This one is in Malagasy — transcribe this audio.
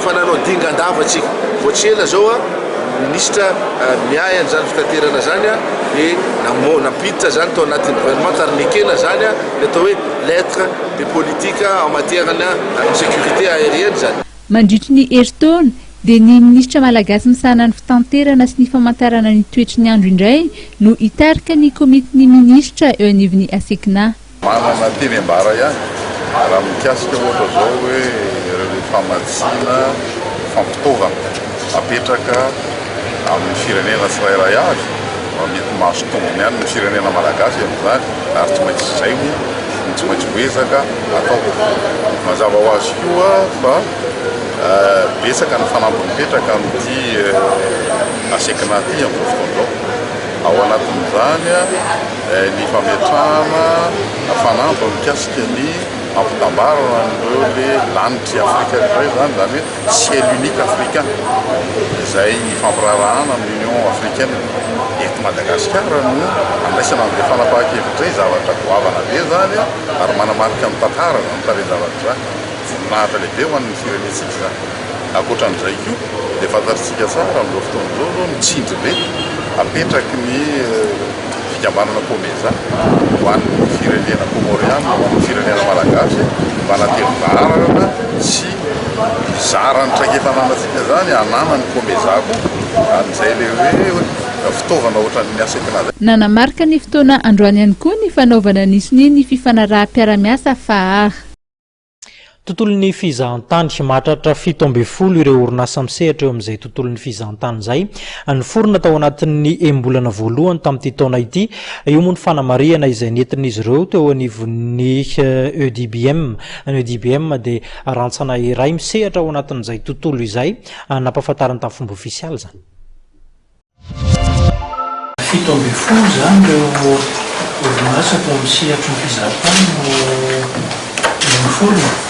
efa nanao dingan-dava atsika voatsela zao a ministra miay an'izany fitaterana zany a dia nampiditra zany tao anatin'ny gouvernement ka nikena zany a le atao hoe lettre de politique en matière na sécurité aérienne zany. Mandritry ny herintaona dia ny ministra malagasy misahana ny fitanterana sy ny famantarana ny toetry ny andro indray no hitarika ny komitin'ny ministra eo anivon'ny ASECNA. Manana teny ambara ihany raha mikasika ohatra zao hoe ireo famatsina fampitaovana apetraka amin'ny firenena tsirairay avy mety mahazo tombony ihany ny firenena malagasy amin'izany ary tsy maintsy zay moa tsy maintsy hoezaka atao mazava ho azy koa fa betsaka ny fanampy mipetraka amin'ity ASECNA ty amin'ny fotoana zao ao anatin'izany ny fametrahana fanampy mikasika ny ampitambarana an'ireo le lanitry Afrika iray zany zany hoe ciel unique africain izay fampirarahana amin'ny Union africaine eto Madagasikara no andraisana amin'ilay fanapahan-kevitra izay zavatra goavana be zany ary manamarika ny tantara zany tare zavatra voninahitra lehibe ho an'ny firenentsika zany. Ankoatran'izay koa dia fantatritsika tsara amin'izao fotoana izao zao mitsindry be apetraky ny fikambanana komeza ho an'ny firenena komoriana ho an'ny firenena malagasy mba naterim-baharana sy zara ny traikefananatsika zany anana ny komezako amin'izay le hoe fitaovana ohatran'ny ASECNA zay. Nanamarika ny fotoana androany ihany koa ny fanaovana nisiny ny fifanaraha-piara-miasa FAAR. Tontolon'ny fizahantany mahatratra 17 ireo orinasa misehatra eo amin'izay tontolon'ny fizahantany izay niforona tao anatin'ny embolana voalohany tamin'ity taona ity. Io moa ny fanamariana izay nentin'izy ireo teo anivon'ny EDBM. Ny EDBM dia rantsana iray misehatra ao anatin'izay tontolo izay nampahafantarany tamin'ny fomba ofisialy zany. 17 zany ireo orinasa tao amin'ny sehatry ny fizahantany no niforona.